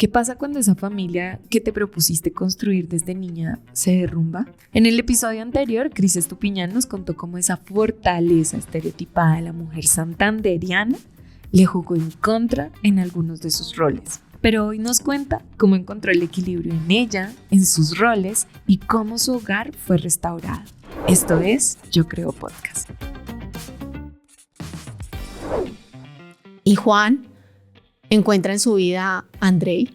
¿Qué pasa cuando esa familia que te propusiste construir desde niña se derrumba? En el episodio anterior, Cris Estupiñán nos contó cómo esa fortaleza estereotipada de la mujer santanderiana le jugó en contra en algunos de sus roles. Pero hoy nos cuenta cómo encontró el equilibrio en ella, en sus roles y cómo su hogar fue restaurado. Esto es Yo Creo Podcast. Y Juan encuentra en su vida a Andrei,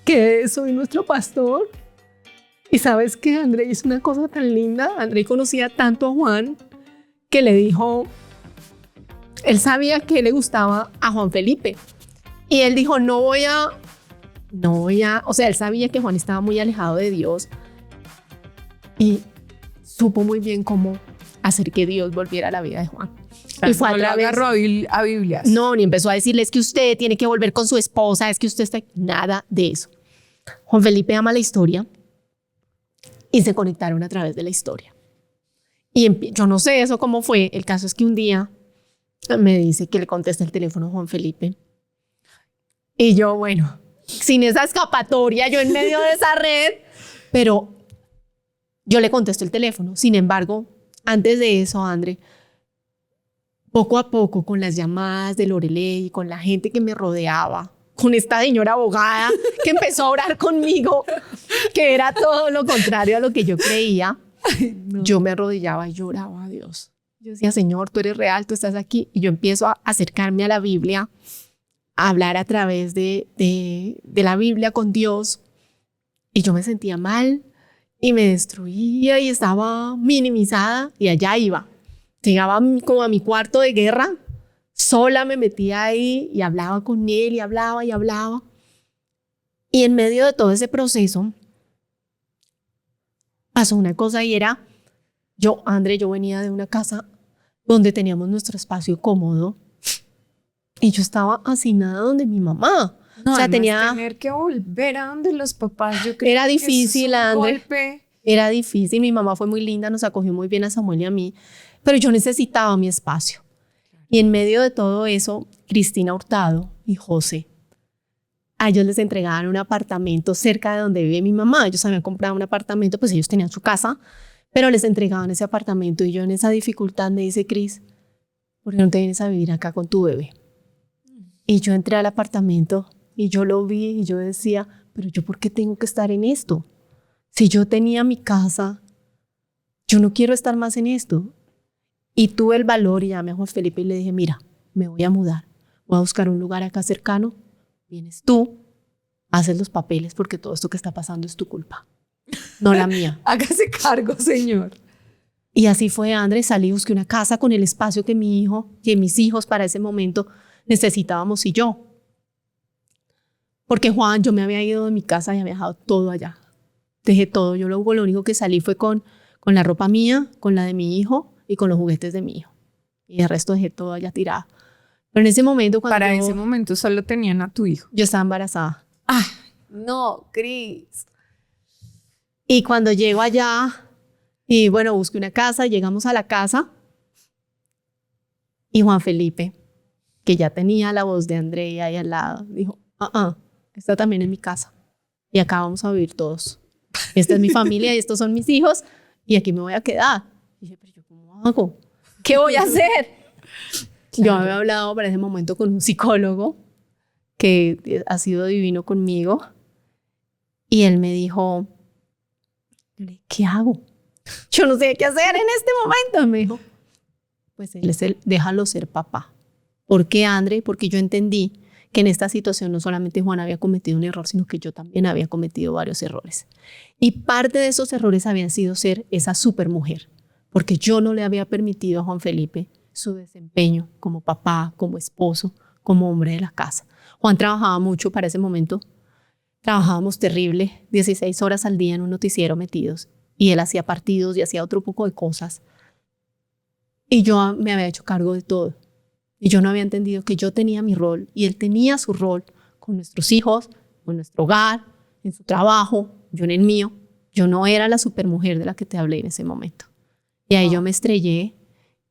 que es hoy nuestro pastor. Y sabes que Andrei es una cosa tan linda. Andrei conocía tanto a Juan que le dijo, él sabía que le gustaba a Juan Felipe. Y él dijo, o sea, él sabía que Juan estaba muy alejado de Dios y supo muy bien cómo hacer que Dios volviera a la vida de Juan. Y fue agarró a Biblias. No, ni empezó a decirle, es que usted tiene que volver con su esposa, es que usted está... Nada de eso. Juan Felipe ama la historia y se conectaron a través de la historia. Y yo no sé eso cómo fue. El caso es que un día me dice que le contesta el teléfono a Juan Felipe. Y yo, bueno, sin esa escapatoria, yo en medio de esa red, pero yo le contesto el teléfono. Sin embargo, antes de eso, André, poco a poco, con las llamadas de Loreley, con la gente que me rodeaba, con esta señora abogada que empezó a orar conmigo, que era todo lo contrario a lo que yo creía, yo me arrodillaba y lloraba a Dios. Yo decía, Señor, tú eres real, tú estás aquí. Y yo empiezo a acercarme a la Biblia, a hablar a través de la Biblia con Dios. Y yo me sentía mal y me destruía y estaba minimizada y allá iba. Llegaba como a mi cuarto de guerra, sola me metía ahí y hablaba con él y hablaba y hablaba. Y en medio de todo ese proceso pasó una cosa y era, yo venía de una casa donde teníamos nuestro espacio cómodo y yo estaba hacinada donde mi mamá. No, o sea, tener que volver a donde los papás, yo creo era difícil, André. Golpe. Era difícil, mi mamá fue muy linda, nos acogió muy bien a Samuel y a mí, pero yo necesitaba mi espacio. Y en medio de todo eso, Cristina Hurtado y José, a ellos les entregaban un apartamento cerca de donde vive mi mamá. Ellos habían comprado un apartamento, pues ellos tenían su casa, pero les entregaban ese apartamento. Y yo en esa dificultad me dice, Cris, ¿por qué no te vienes a vivir acá con tu bebé? Y yo entré al apartamento y yo lo vi y yo decía, pero ¿yo por qué tengo que estar en esto? Si yo tenía mi casa, yo no quiero estar más en esto. Y tuve el valor y llamé a Juan Felipe y le dije, mira, me voy a mudar, voy a buscar un lugar acá cercano, vienes tú, haces los papeles porque todo esto que está pasando es tu culpa, no la mía. Hágase cargo, señor. Y así fue, Andrés, salí, busqué una casa con el espacio que mi hijo y mis hijos para ese momento necesitábamos y yo. Porque Juan, yo me había ido de mi casa y había dejado todo allá. Dejé todo, yo lo único que salí fue con la ropa mía, con la de mi hijo y con los juguetes de mi hijo. Y el resto dejé todo allá tirado. Pero en ese momento Para ese momento solo tenían a tu hijo. Yo estaba embarazada. ¡Ah! No, Cris. Y cuando llego allá, y bueno, busqué una casa, llegamos a la casa, y Juan Felipe, que ya tenía la voz de Andrea ahí al lado, dijo, esta también es mi casa. Y acá vamos a vivir todos. Esta es mi familia y estos son mis hijos, y aquí me voy a quedar. Y dije, pero ¿yo cómo hago? ¿Qué voy a hacer? Claro. Yo había hablado para ese momento con un psicólogo que ha sido divino conmigo y él me dijo, ¿qué hago? Yo no sé qué hacer en este momento. Me dijo, pues déjalo ser papá. ¿Por qué, André? Porque yo entendí que en esta situación no solamente Juan había cometido un error, sino que yo también había cometido varios errores. Y parte de esos errores habían sido ser esa supermujer, porque yo no le había permitido a Juan Felipe su desempeño como papá, como esposo, como hombre de la casa. Juan trabajaba mucho para ese momento. Trabajábamos terrible, 16 horas al día en un noticiero metidos. Y él hacía partidos y hacía otro poco de cosas. Y yo me había hecho cargo de todo. Y yo no había entendido que yo tenía mi rol y él tenía su rol con nuestros hijos, con nuestro hogar, en su trabajo, yo en el mío. Yo no era la supermujer de la que te hablé en ese momento. Y ahí yo me estrellé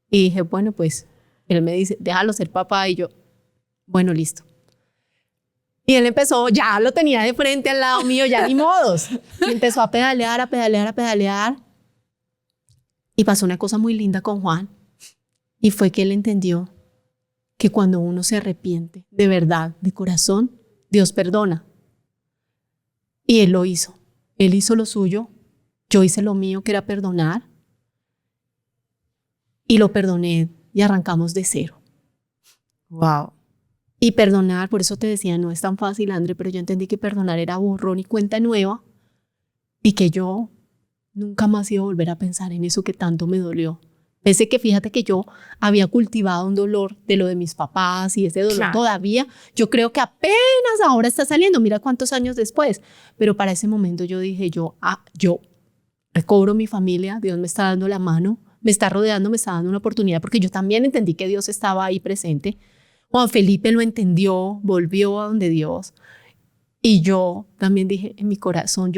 y dije, bueno, pues él me dice, déjalo ser papá. Y yo, bueno, listo. Y él empezó, ya lo tenía de frente al lado mío, ya ni modos. Y empezó a pedalear, a pedalear, a pedalear. Y pasó una cosa muy linda con Juan. Y fue que él entendió que cuando uno se arrepiente de verdad, de corazón, Dios perdona. Y él lo hizo. Él hizo lo suyo. Yo hice lo mío, que era perdonar. Y lo perdoné y arrancamos de cero. Wow. Y perdonar, por eso te decía, no es tan fácil, André, pero yo entendí que perdonar era borrón y cuenta nueva y que yo nunca más iba a volver a pensar en eso que tanto me dolió. Pese que fíjate que yo había cultivado un dolor de lo de mis papás y ese dolor todavía, yo creo que apenas ahora está saliendo, mira cuántos años después, pero para ese momento yo dije, yo recobro mi familia, Dios me está dando la mano, me está rodeando, me está dando una oportunidad, porque yo también entendí que Dios estaba ahí presente. Juan Felipe lo entendió, volvió a donde Dios. Y yo también dije en mi corazón,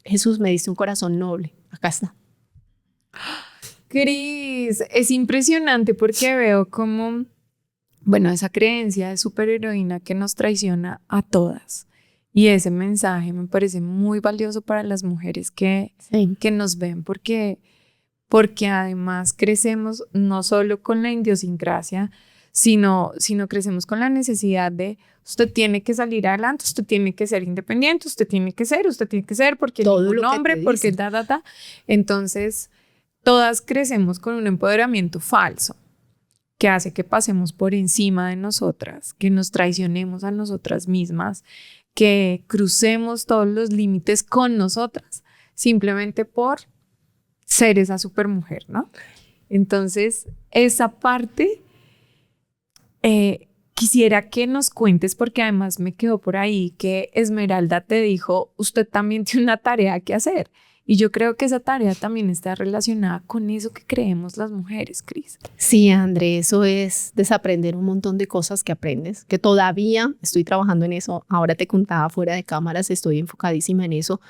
Jesús me diste un corazón noble, acá está. Cris, es impresionante porque veo como, bueno, esa creencia de superheroína que nos traiciona a todas. Y ese mensaje me parece muy valioso para las mujeres que nos ven porque además crecemos no solo con la idiosincrasia, sino crecemos con la necesidad de usted tiene que salir adelante, usted tiene que ser independiente, usted tiene que ser porque todo ningún hombre, porque Entonces, todas crecemos con un empoderamiento falso que hace que pasemos por encima de nosotras, que nos traicionemos a nosotras mismas, que crucemos todos los límites con nosotras, simplemente por ser esa supermujer, ¿no? Entonces, esa parte quisiera que nos cuentes, porque además me quedó por ahí que Esmeralda te dijo, usted también tiene una tarea que hacer. Y yo creo que esa tarea también está relacionada con eso que creemos las mujeres, Cris. Sí, André, eso es desaprender un montón de cosas que aprendes, que todavía estoy trabajando en eso. Ahora te contaba fuera de cámaras, estoy enfocadísima en eso,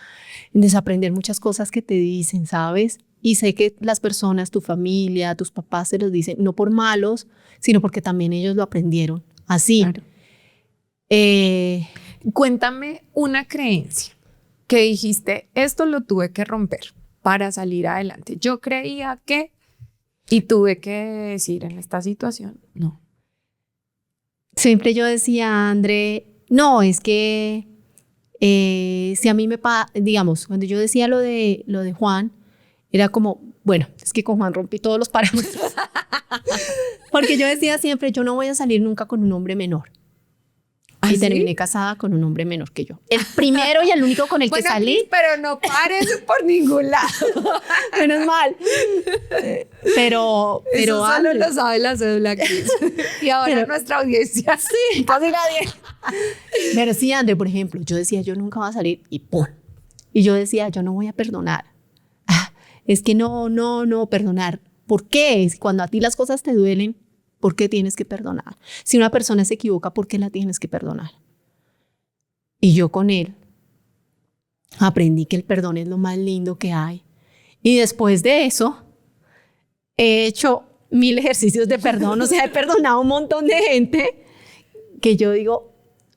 en desaprender muchas cosas que te dicen, ¿sabes? Y sé que las personas, tu familia, tus papás te los dicen, no por malos, sino porque también ellos lo aprendieron así. Claro. Cuéntame una creencia que dijiste, esto lo tuve que romper para salir adelante. Yo creía que, y tuve que decir en esta situación, no. Siempre yo decía, André, no, es que si a mí digamos, cuando yo decía lo de Juan, era como, bueno, es que con Juan rompí todos los parámetros. Porque yo decía siempre, yo no voy a salir nunca con un hombre menor. Y terminé casada con un hombre menor que yo. El primero y el único con el que salí. Pero no pares por ningún lado. Menos mal. Pero eso solo lo sabe la cédula, Cris. Y ahora nuestra audiencia. Sí, casi nadie. Pero sí, André, por ejemplo, yo decía, yo nunca voy a salir y ¡pum! Y yo decía, yo no voy a perdonar. Es que no, perdonar. ¿Por qué? Cuando a ti las cosas te duelen, ¿por qué tienes que perdonar? Si una persona se equivoca, ¿por qué la tienes que perdonar? Y yo con él aprendí que el perdón es lo más lindo que hay. Y después de eso, he hecho 1000 ejercicios de perdón. O sea, he perdonado a un montón de gente que yo digo,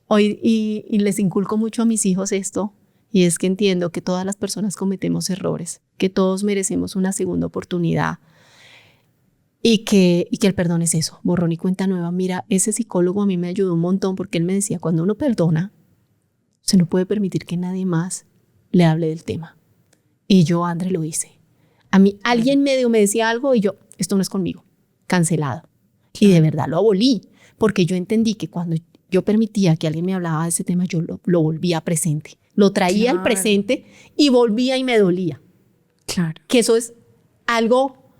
hoy y les inculco mucho a mis hijos esto. Y es que entiendo que todas las personas cometemos errores, que todos merecemos una segunda oportunidad y que el perdón es eso, borrón y cuenta nueva. Mira, ese psicólogo a mí me ayudó un montón porque él me decía, cuando uno perdona, se no puede permitir que nadie más le hable del tema. Y yo, André, lo hice. A mí alguien me decía algo y yo, esto no es conmigo, cancelado. Y de verdad lo abolí, porque yo entendí que cuando yo permitía que alguien me hablaba de ese tema, yo lo volvía presente. Lo traía al presente y volvía y me dolía. Claro. Que eso es algo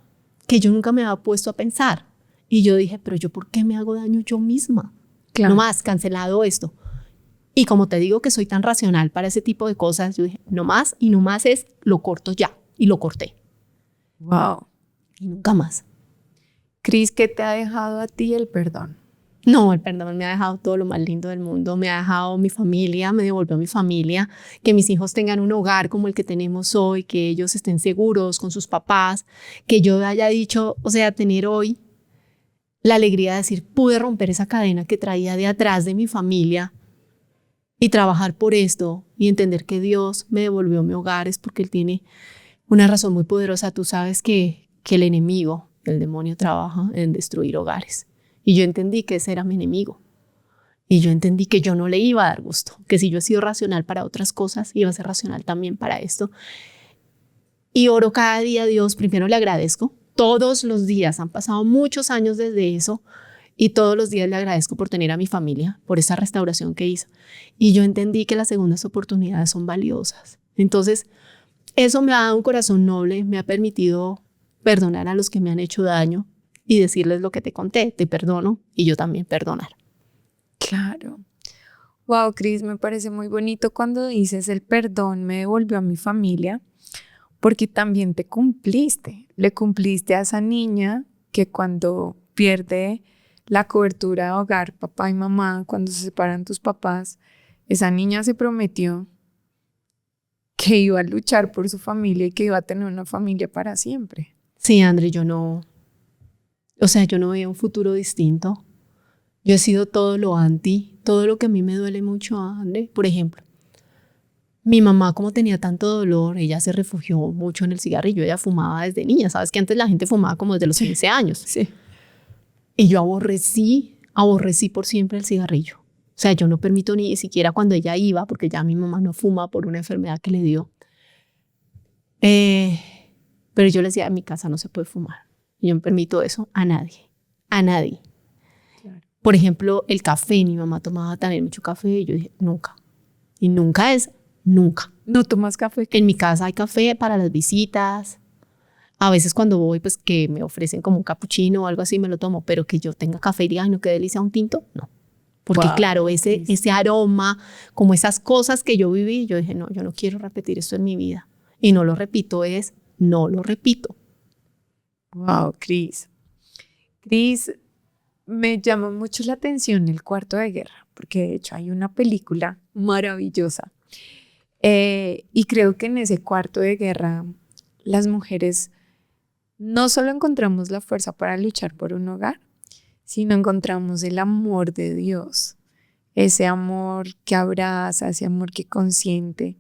que yo nunca me había puesto a pensar. Y yo dije, pero yo, ¿por qué me hago daño yo misma? Claro. No más, cancelado esto. Y como te digo que soy tan racional para ese tipo de cosas, yo dije, no más, y no más es, lo corto ya. Y lo corté. Wow. Y nunca más. Cris, ¿qué te ha dejado a ti el perdón? No, el perdón me ha dejado todo lo más lindo del mundo, me ha dejado mi familia, me devolvió mi familia, que mis hijos tengan un hogar como el que tenemos hoy, que ellos estén seguros con sus papás, que yo haya dicho, o sea, tener hoy la alegría de decir, pude romper esa cadena que traía de atrás de mi familia y trabajar por esto y entender que Dios me devolvió mi hogar es porque Él tiene una razón muy poderosa. Tú sabes que el enemigo, el demonio, trabaja en destruir hogares. Y yo entendí que ese era mi enemigo. Y yo entendí que yo no le iba a dar gusto, que si yo he sido racional para otras cosas, iba a ser racional también para esto. Y oro cada día a Dios, primero le agradezco. Todos los días, han pasado muchos años desde eso, y todos los días le agradezco por tener a mi familia, por esa restauración que hizo. Y yo entendí que las segundas oportunidades son valiosas. Entonces, eso me ha dado un corazón noble, me ha permitido perdonar a los que me han hecho daño y decirles lo que te conté, te perdono y yo también perdonar. Claro. Wow, Cris, me parece muy bonito cuando dices el perdón me devolvió a mi familia, porque también te cumpliste. Le cumpliste a esa niña que cuando pierde la cobertura de hogar, papá y mamá, cuando se separan tus papás, esa niña se prometió que iba a luchar por su familia y que iba a tener una familia para siempre. Sí, André, yo no veía un futuro distinto. Yo he sido todo lo anti, todo lo que a mí me duele mucho, André. Por ejemplo, mi mamá, como tenía tanto dolor, ella se refugió mucho en el cigarrillo. Ella fumaba desde niña. Sabes que antes la gente fumaba como desde los 15 años. Sí. Y yo aborrecí por siempre el cigarrillo. O sea, yo no permito ni siquiera cuando ella iba, porque ya mi mamá no fuma por una enfermedad que le dio. Pero yo le decía, en mi casa no se puede fumar. Yo no permito eso a nadie. A nadie. Claro. Por ejemplo, el café. Mi mamá tomaba también mucho café y yo dije, nunca. Y nunca es nunca. ¿No tomas café? En mi casa hay café para las visitas. A veces cuando voy, pues que me ofrecen como un capuchino o algo así, me lo tomo. Pero que yo tenga café y diga, ay, no, qué delicia, un tinto, no. Porque claro, ese aroma, como esas cosas que yo viví, yo dije, no, yo no quiero repetir esto en mi vida. Y no lo repito, no lo repito. Wow, Cris. Cris, me llama mucho la atención El Cuarto de Guerra, porque de hecho hay una película maravillosa. Y creo que en ese cuarto de guerra, las mujeres no solo encontramos la fuerza para luchar por un hogar, sino encontramos el amor de Dios, ese amor que abraza, ese amor que consiente.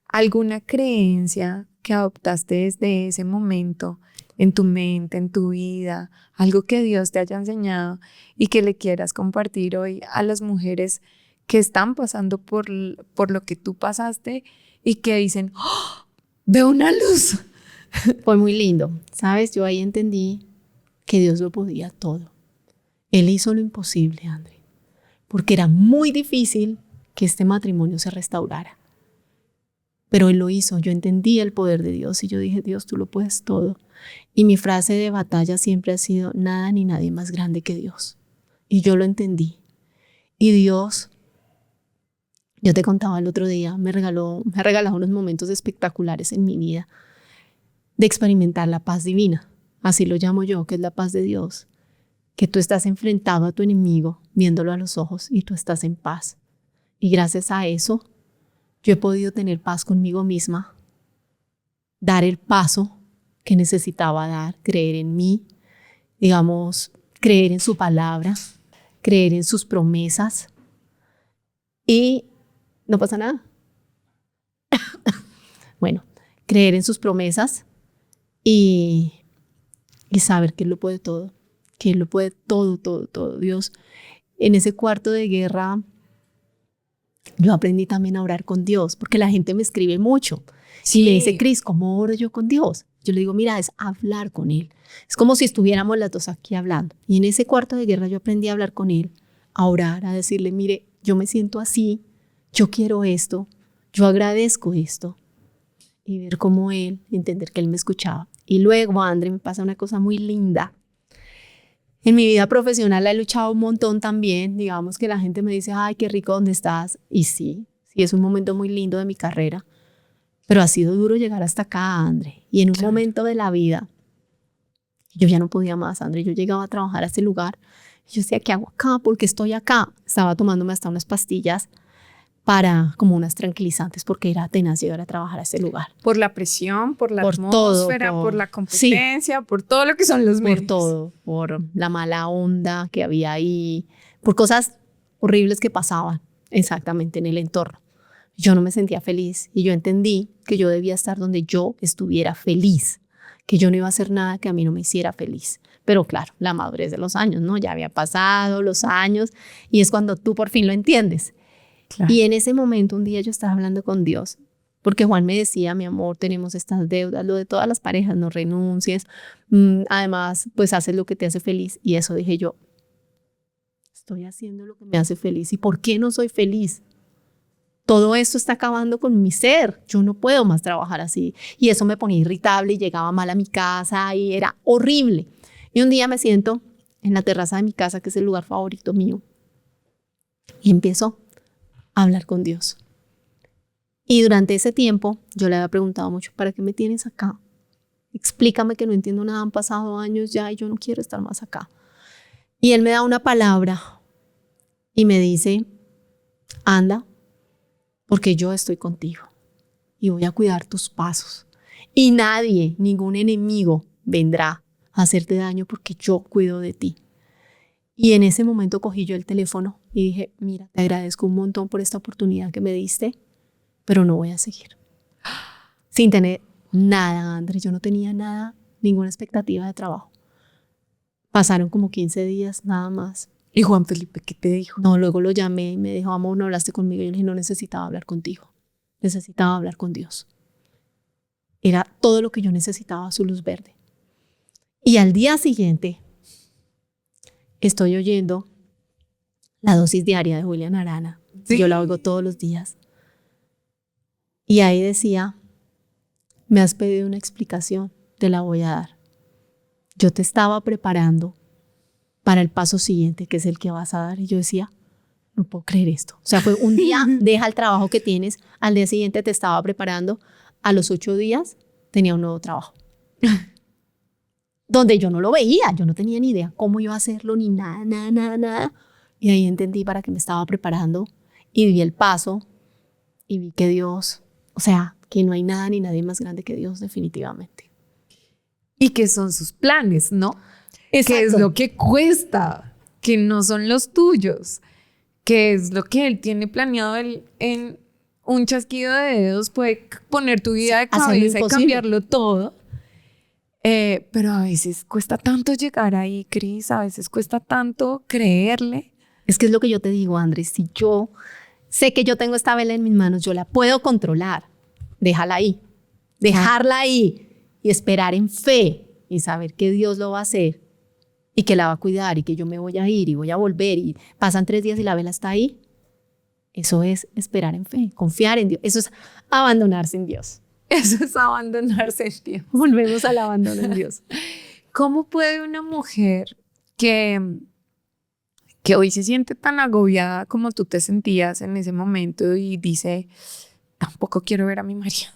¿Alguna creencia que adoptaste desde ese momento en tu mente, en tu vida, algo que Dios te haya enseñado y que le quieras compartir hoy a las mujeres que están pasando por lo que tú pasaste y que dicen, ¡oh, veo una luz! Fue muy lindo, ¿sabes? Yo ahí entendí que Dios lo podía todo. Él hizo lo imposible, André, porque era muy difícil que este matrimonio se restaurara. Pero Él lo hizo. Yo entendí el poder de Dios y yo dije, Dios, tú lo puedes todo. Y mi frase de batalla siempre ha sido, nada ni nadie más grande que Dios. Y yo lo entendí. Y Dios, yo te contaba el otro día, me ha regalado unos momentos espectaculares en mi vida de experimentar la paz divina. Así lo llamo yo, que es la paz de Dios. Que tú estás enfrentado a tu enemigo, viéndolo a los ojos y tú estás en paz. Y gracias a eso, yo he podido tener paz conmigo misma, dar el paso que necesitaba dar, creer en mí, digamos, creer en su palabra, creer en sus promesas y no pasa nada. Bueno, creer en sus promesas y saber que Él lo puede todo, que Él lo puede todo, todo, todo. Dios, en ese cuarto de guerra, yo aprendí también a orar con Dios, porque la gente me escribe mucho. Sí. Y me dice, Cris, ¿cómo oro yo con Dios? Yo le digo, mira, es hablar con Él. Es como si estuviéramos las dos aquí hablando. Y en ese cuarto de guerra yo aprendí a hablar con Él, a orar, a decirle, mire, yo me siento así, yo quiero esto, yo agradezco esto. Y ver cómo Él, entender que Él me escuchaba. Y luego, André, me pasa una cosa muy linda. En mi vida profesional he luchado un montón también. Digamos que la gente me dice, ay, qué rico ¿dónde estás? Y sí, es un momento muy lindo de mi carrera. Pero ha sido duro llegar hasta acá, André. Y en un momento de la vida, yo ya no podía más, André. Yo llegaba a trabajar a este lugar. Y yo decía, ¿qué hago acá? ¿Por qué estoy acá? Estaba tomándome hasta unas pastillas para como unas tranquilizantes porque era tenaz llegar a trabajar a ese lugar. Por la presión, por la Por atmósfera, todo, por la competencia, por todo lo que son los medios. Por todo, por la mala onda que había ahí, por cosas horribles que pasaban exactamente en el entorno. Yo no me sentía feliz y yo entendí que yo debía estar donde yo estuviera feliz, que yo no iba a hacer nada que a mí no me hiciera feliz. Pero claro, la madurez de los años, ¿no? Ya había pasado los años y es cuando tú por fin lo entiendes. Claro. Y en ese momento un día yo estaba hablando con Dios, porque Juan me decía, mi amor, tenemos estas deudas, lo de todas las parejas, no renuncies, además pues haces lo que te hace feliz. Y eso dije yo, estoy haciendo lo que me hace feliz. ¿Y por qué no soy feliz? Todo esto está acabando con mi ser. Yo no puedo más trabajar así. Y eso me ponía irritable y llegaba mal a mi casa y era horrible. Y un día me siento en la terraza de mi casa, que es el lugar favorito mío, y empiezo a hablar con Dios. Y durante ese tiempo yo le había preguntado mucho, ¿para qué me tienes acá? Explícame, que no entiendo nada, han pasado años ya y yo no quiero estar más acá. Y él me da una palabra y me dice, anda, porque yo estoy contigo y voy a cuidar tus pasos. Y nadie, ningún enemigo vendrá a hacerte daño porque yo cuido de ti. Y en ese momento cogí yo el teléfono y dije, mira, te agradezco un montón por esta oportunidad que me diste, pero no voy a seguir. Sin tener nada, Andrés, yo no tenía nada, ninguna expectativa de trabajo. Pasaron como 15 días, nada más. ¿Y Juan Felipe qué te dijo? No, luego lo llamé y me dijo, amor, no hablaste conmigo. Y yo le dije, no necesitaba hablar contigo, necesitaba hablar con Dios. Era todo lo que yo necesitaba, su luz verde. Y al día siguiente estoy oyendo la dosis diaria de Julián Arana. ¿Sí? Yo la oigo todos los días. Y ahí decía, me has pedido una explicación, te la voy a dar. Yo te estaba preparando para el paso siguiente, que es el que vas a dar. Y yo decía, no puedo creer esto. O sea, fue un día, deja el trabajo que tienes, al día siguiente te estaba preparando, a los 8 días tenía un nuevo trabajo. Donde yo no lo veía, yo no tenía ni idea cómo iba a hacerlo, ni nada. Y ahí entendí para qué me estaba preparando y vi el paso y vi que Dios, o sea, que no hay nada ni nadie más grande que Dios, definitivamente. Y que son sus planes, ¿no? Exacto. Que es lo que cuesta, que no son los tuyos, que es lo que él tiene planeado. Él en un chasquido de dedos puede poner tu vida de cabeza y cambiarlo todo. Pero a veces cuesta tanto llegar ahí, Cris, a veces cuesta tanto creerle. Es que es lo que yo te digo, Andrés, si yo sé que yo tengo esta vela en mis manos, yo la puedo controlar, déjala ahí, dejarla ahí y esperar en fe y saber que Dios lo va a hacer y que la va a cuidar y que yo me voy a ir y voy a volver y pasan 3 días y la vela está ahí. Eso es esperar en fe, confiar en Dios, eso es abandonarse en Dios. Eso es abandonarse en Dios. Volvemos al abandono en Dios. ¿Cómo puede una mujer que hoy se siente tan agobiada como tú te sentías en ese momento y dice, tampoco quiero ver a mi marido,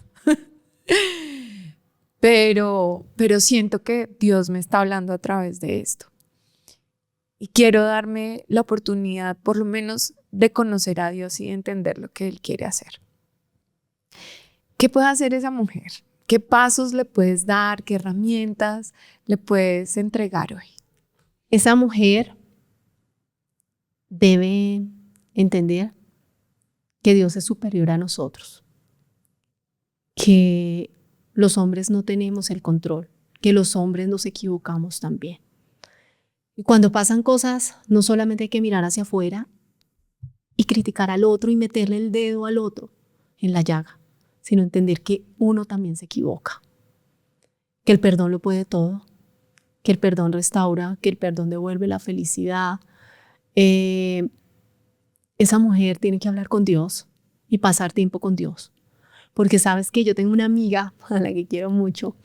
pero siento que Dios me está hablando a través de esto y quiero darme la oportunidad por lo menos de conocer a Dios y de entender lo que Él quiere hacer? ¿Qué puede hacer esa mujer? ¿Qué pasos le puedes dar? ¿Qué herramientas le puedes entregar hoy? Esa mujer debe entender que Dios es superior a nosotros, que los hombres no tenemos el control, que los hombres nos equivocamos también. Y cuando pasan cosas, no solamente hay que mirar hacia afuera y criticar al otro y meterle el dedo al otro en la llaga, sino entender que uno también se equivoca, que el perdón lo puede todo, que el perdón restaura, que el perdón devuelve la felicidad. Esa mujer tiene que hablar con Dios y pasar tiempo con Dios, porque sabes que yo tengo una amiga a la que quiero mucho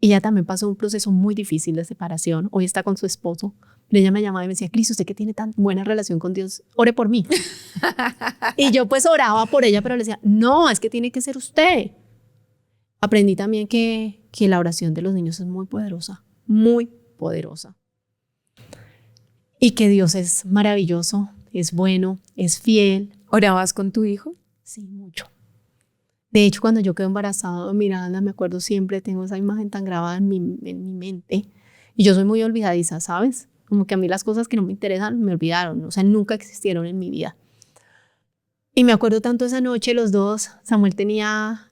y ella también pasó un proceso muy difícil de separación. Hoy está con su esposo, pero ella me llamaba y me decía, Cris, usted que tiene tan buena relación con Dios, ore por mí. Y yo pues oraba por ella, pero le decía, no, es que tiene que ser usted. Aprendí también que la oración de los niños es muy poderosa, y que Dios es maravilloso, es bueno, es fiel, ¿Orabas con tu hijo? Sí, mucho. De hecho, cuando yo quedé embarazada de Miranda, me acuerdo siempre, tengo esa imagen tan grabada en mi mente. Y yo soy muy olvidadiza, ¿sabes? Como que a mí las cosas que no me interesan me olvidaron, o sea, nunca existieron en mi vida. Y me acuerdo tanto esa noche, los dos,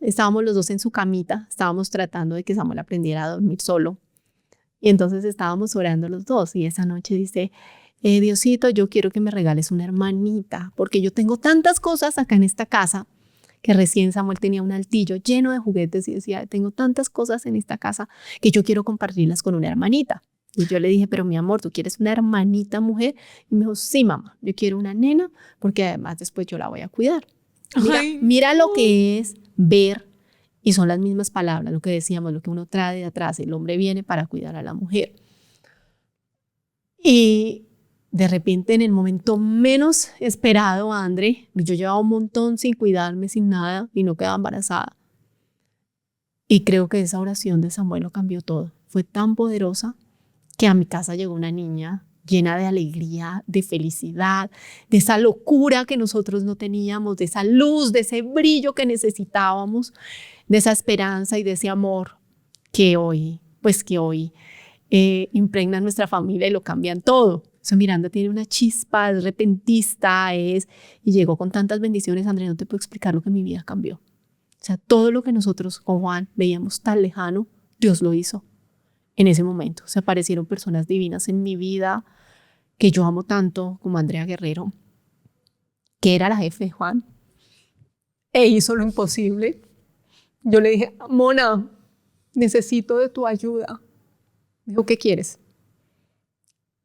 estábamos los dos en su camita, estábamos tratando de que Samuel aprendiera a dormir solo. Y entonces estábamos orando los dos y esa noche dice, Diosito, yo quiero que me regales una hermanita, porque yo tengo tantas cosas acá en esta casa, que recién Samuel tenía un altillo lleno de juguetes y decía, tengo tantas cosas en esta casa que yo quiero compartirlas con una hermanita. Y yo le dije, pero mi amor, ¿tú quieres una hermanita mujer? Y me dijo, sí, mamá, yo quiero una nena porque además después yo la voy a cuidar. Mira lo que es ver, y son las mismas palabras, lo que decíamos, lo que uno trae de atrás, el hombre viene para cuidar a la mujer. Y de repente, en el momento menos esperado, André, yo llevaba un montón sin cuidarme, sin nada, y no quedaba embarazada. Y creo que esa oración de Samuel lo cambió todo. Fue tan poderosa que a mi casa llegó una niña llena de alegría, de felicidad, de esa locura que nosotros no teníamos, de esa luz, de ese brillo que necesitábamos, de esa esperanza y de ese amor que hoy impregnan nuestra familia y lo cambian todo. O sea, Miranda tiene una chispa, es repentista, y llegó con tantas bendiciones. André, no te puedo explicar lo que mi vida cambió. O sea, todo lo que nosotros con Juan veíamos tan lejano, Dios lo hizo en ese momento. O sea, aparecieron personas divinas en mi vida que yo amo tanto, como Andrea Guerrero, que era la jefe de Juan, e hizo lo imposible. Yo le dije, Mona, necesito de tu ayuda. Me dijo, ¿qué quieres?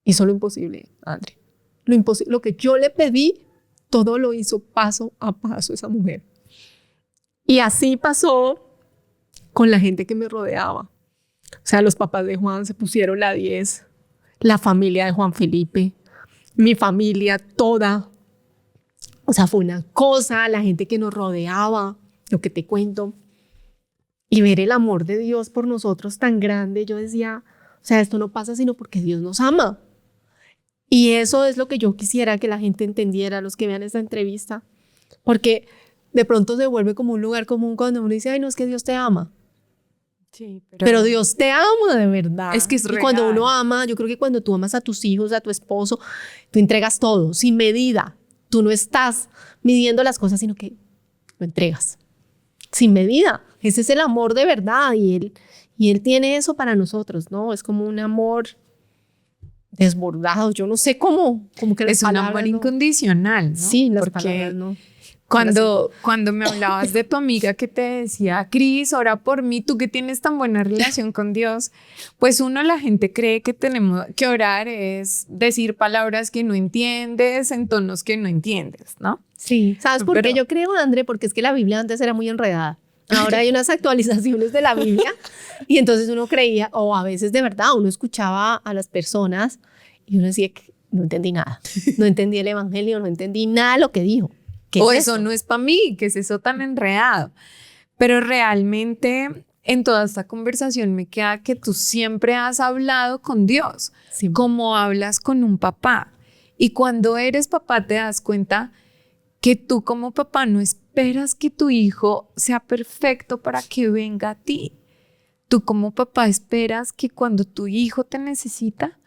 Hizo lo imposible, André. Lo que yo le pedí, todo lo hizo paso a paso esa mujer. Y así pasó con la gente que me rodeaba. O sea, los papás de Juan se pusieron la 10, la familia de Juan Felipe, mi familia toda. O sea, fue una cosa, la gente que nos rodeaba, lo que te cuento. Y ver el amor de Dios por nosotros tan grande, yo decía, o sea, esto no pasa sino porque Dios nos ama. Y eso es lo que yo quisiera que la gente entendiera, los que vean esta entrevista. Porque de pronto se vuelve como un lugar común cuando uno dice, ay, no, es que Dios te ama. Sí, pero Dios te ama de verdad. Es que es real. Y cuando uno ama, yo creo que cuando tú amas a tus hijos, a tu esposo, tú entregas todo, sin medida. Tú no estás midiendo las cosas, sino que lo entregas. Sin medida. Ese es el amor de verdad. Y él tiene eso para nosotros, ¿no? Es como un amor desbordado. Yo no sé cómo. Como que es un amor incondicional, ¿no? Sí, las palabras no. Cuando me hablabas de tu amiga que te decía, Cris, ora por mí, tú que tienes tan buena relación con Dios, pues la gente cree que tenemos que orar es decir palabras que no entiendes en tonos que no entiendes, ¿no? Sí. ¿Sabes por qué yo creo, André? Porque es que la Biblia antes era muy enredada. Ahora hay unas actualizaciones de la Biblia y entonces uno creía, o a veces de verdad uno escuchaba a las personas y uno decía que no entendí nada. No entendí el evangelio, no entendí nada de lo que dijo. O eso no es para mí, ¿qué es eso tan enredado? Pero realmente en toda esta conversación me queda que tú siempre has hablado con Dios, sí, como hablas con un papá. Y cuando eres papá te das cuenta que tú como papá no esperas que tu hijo sea perfecto para que venga a ti. Tú como papá esperas que cuando tu hijo te necesita,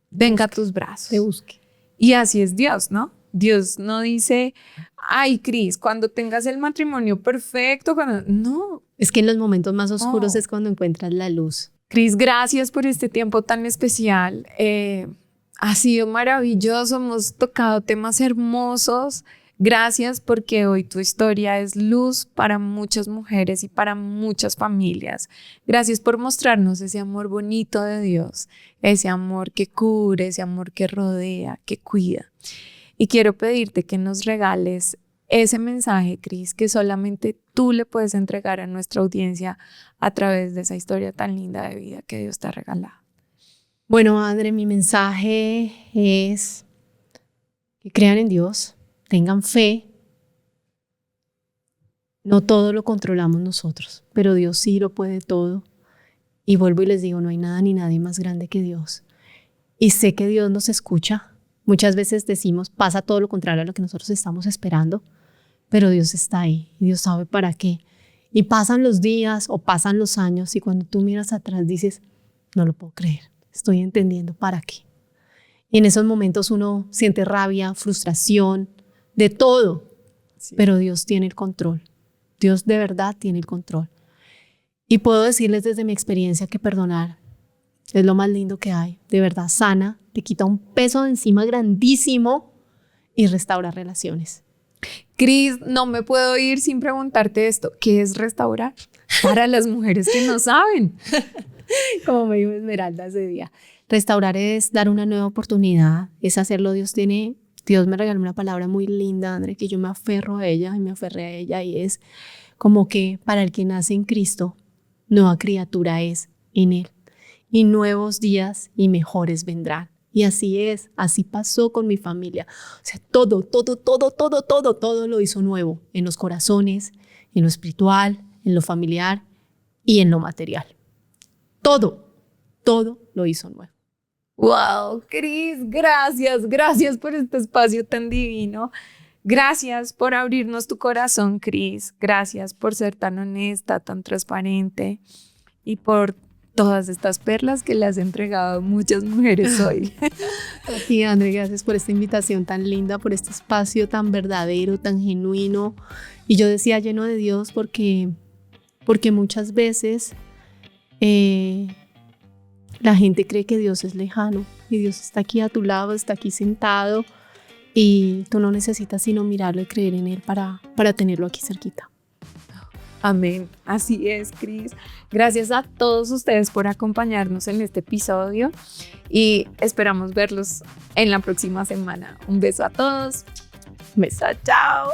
venga a tus brazos. Te busque. Y así es Dios, ¿no? Dios no dice, ay, Cris, cuando tengas el matrimonio perfecto, no. Es que en los momentos más oscuros es cuando encuentras la luz. Cris, gracias por este tiempo tan especial. Ha sido maravilloso, hemos tocado temas hermosos. Gracias porque hoy tu historia es luz para muchas mujeres y para muchas familias. Gracias por mostrarnos ese amor bonito de Dios, ese amor que cubre, ese amor que rodea, que cuida. Y quiero pedirte que nos regales ese mensaje, Cris, que solamente tú le puedes entregar a nuestra audiencia a través de esa historia tan linda de vida que Dios te ha regalado. Bueno, André, mi mensaje es que crean en Dios, tengan fe. No todo lo controlamos nosotros, pero Dios sí lo puede todo. Y vuelvo y les digo, no hay nada ni nadie más grande que Dios. Y sé que Dios nos escucha Muchas veces decimos, pasa todo lo contrario a lo que nosotros estamos esperando, pero Dios está ahí y Dios sabe para qué. Y pasan los días o pasan los años y cuando tú miras atrás dices, no lo puedo creer, estoy entendiendo para qué. Y en esos momentos uno siente rabia, frustración, de todo, sí. Pero Dios tiene el control. Dios de verdad tiene el control. Y puedo decirles desde mi experiencia que perdonar es lo más lindo que hay. De verdad sana, te quita un peso de encima grandísimo y restaura relaciones. Cris, no me puedo ir sin preguntarte esto. ¿Qué es restaurar? Para las mujeres que no saben. Como me dijo Esmeralda ese día. Restaurar es dar una nueva oportunidad, es hacerlo. Dios me regaló una palabra muy linda, André, que yo me aferro a ella y me aferré a ella, y es como que para el que nace en Cristo, nueva criatura es en Él, y nuevos días y mejores vendrán. Y así es, así pasó con mi familia. O sea, todo lo hizo nuevo en los corazones, en lo espiritual, en lo familiar y en lo material. Todo lo hizo nuevo. Wow, Cris, gracias por este espacio tan divino. Gracias por abrirnos tu corazón, Cris. Gracias por ser tan honesta, tan transparente y por todas estas perlas que le has entregado a muchas mujeres hoy. A ti, André, gracias por esta invitación tan linda, por este espacio tan verdadero, tan genuino. Y yo decía lleno de Dios porque muchas veces la gente cree que Dios es lejano y Dios está aquí a tu lado, está aquí sentado y tú no necesitas sino mirarlo y creer en Él para tenerlo aquí cerquita. Amén. Así es, Cris. Gracias a todos ustedes por acompañarnos en este episodio y esperamos verlos en la próxima semana. Un beso a todos. Un beso. Chao.